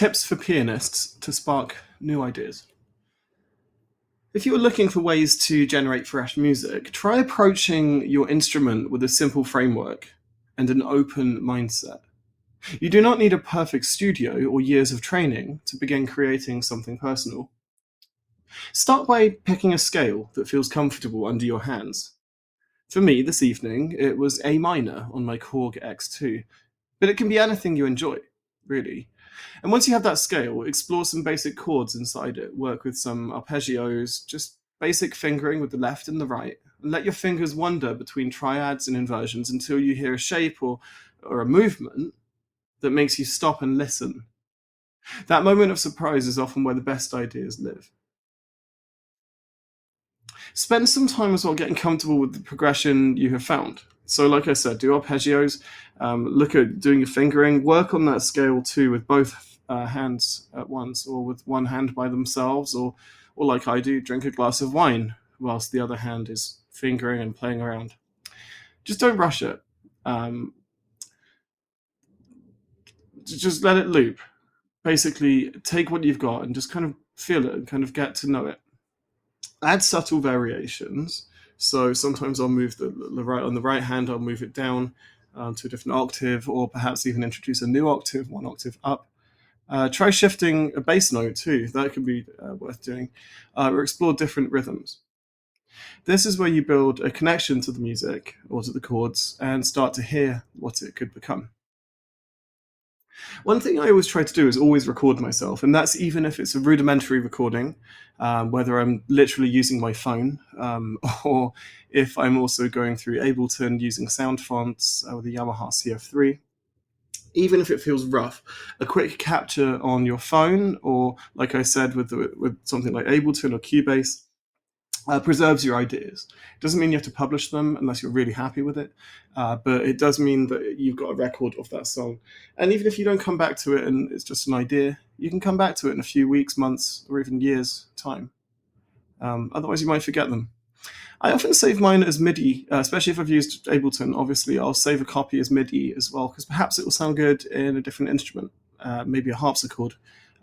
Tips for pianists to spark new ideas. If you are looking for ways to generate fresh music, try approaching your instrument with a simple framework and an open mindset. You do not need a perfect studio or years of training to begin creating something personal. Start by picking a scale that feels comfortable under your hands. For me, this evening, it was A minor on my Korg X2, but it can be anything you enjoy, really. And once you have that scale, explore some basic chords inside it, work with some arpeggios, just basic fingering with the left and the right, and let your fingers wander between triads and inversions until you hear a shape or a movement that makes you stop and listen. That moment of surprise is often where the best ideas live. Spend some time as well getting comfortable with the progression you have found. So, like I said, do arpeggios, look at doing your fingering, work on that scale too with both hands at once, or with one hand by themselves, or like I do, drink a glass of wine whilst the other hand is fingering and playing around. Just don't rush it. Just let it loop. Basically, take what you've got and just kind of feel it and kind of get to know it. Add subtle variations. So sometimes I'll move the right on the right hand. I'll move it down to a different octave, or perhaps even introduce a new octave, one octave up. Try shifting a bass note too. That could be worth doing. Or explore different rhythms. This is where you build a connection to the music or to the chords and start to hear what it could become. One thing I always try to do is always record myself, and that's even if it's a rudimentary recording, whether I'm literally using my phone, or if I'm also going through Ableton using sound fonts with the Yamaha CF3. Even if it feels rough, a quick capture on your phone, or like I said, with something like Ableton or Cubase, preserves your ideas. It doesn't mean you have to publish them unless you're really happy with it, but it does mean that you've got a record of that song. And even if you don't come back to it and it's just an idea, you can come back to it in a few weeks, months, or even years' time. Otherwise, you might forget them. I often save mine as MIDI, especially if I've used Ableton. Obviously, I'll save a copy as MIDI as well, because perhaps it will sound good in a different instrument, maybe a harpsichord,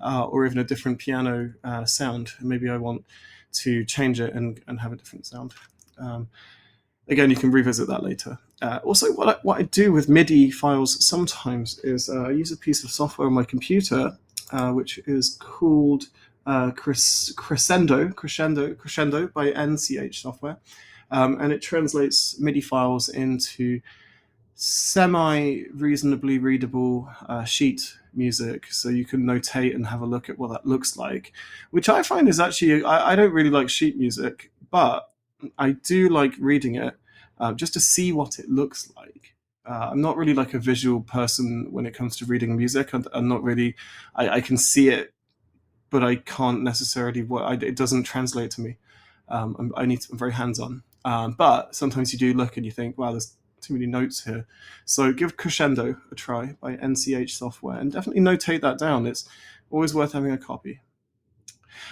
or even a different piano sound. Maybe I want to change it and have a different sound. Again, you can revisit that later. Also, what I do with MIDI files sometimes is I use a piece of software on my computer, which is called Crescendo by NCH software, and it translates MIDI files into semi-reasonably readable sheet music, so you can notate and have a look at what that looks like, which I find is actually, I don't really like sheet music, but I do like reading it just to see what it looks like. I'm not really like a visual person when it comes to reading music. I'm not really, I can see it, but I can't necessarily, it doesn't translate to me. I'm very hands-on. But sometimes you do look and you think, wow, there's too many notes here. So give Crescendo a try by NCH software, and definitely notate that down. It's always worth having a copy.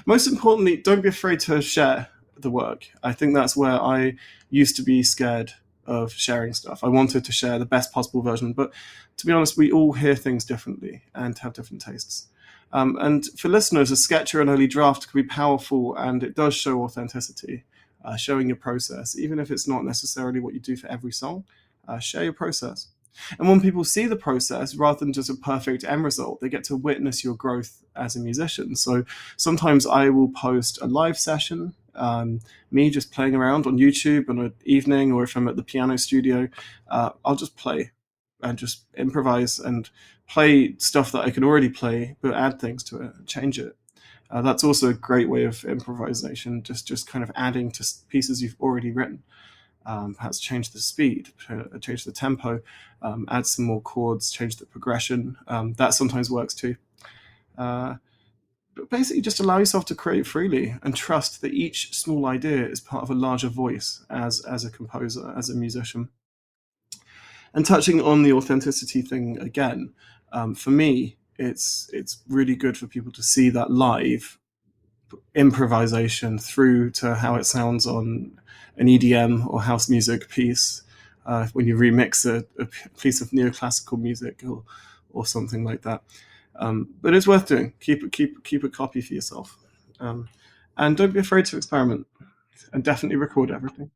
Most importantly, don't be afraid to share the work. I think that's where I used to be scared of sharing stuff. I wanted to share the best possible version, but to be honest, we all hear things differently and have different tastes. And for listeners, a sketch or an early draft can be powerful, and it does show authenticity, showing your process. Even if it's not necessarily what you do for every song, share your process. And when people see the process, rather than just a perfect end result, they get to witness your growth as a musician. So sometimes I will post a live session, me just playing around on YouTube on an evening, or if I'm at the piano studio, I'll just play and just improvise and play stuff that I can already play, but add things to it, change it. That's also a great way of improvisation, just kind of adding to pieces you've already written. Perhaps change the speed, change the tempo, add some more chords, change the progression. That sometimes works too. But basically, just allow yourself to create freely and trust that each small idea is part of a larger voice as a composer, as a musician. And touching on the authenticity thing again, for me, it's really good for people to see that live improvisation through to how it sounds on an EDM or house music piece, when you remix a piece of neoclassical music or something like that. But it's worth doing. Keep a copy for yourself, and don't be afraid to experiment. And definitely record everything.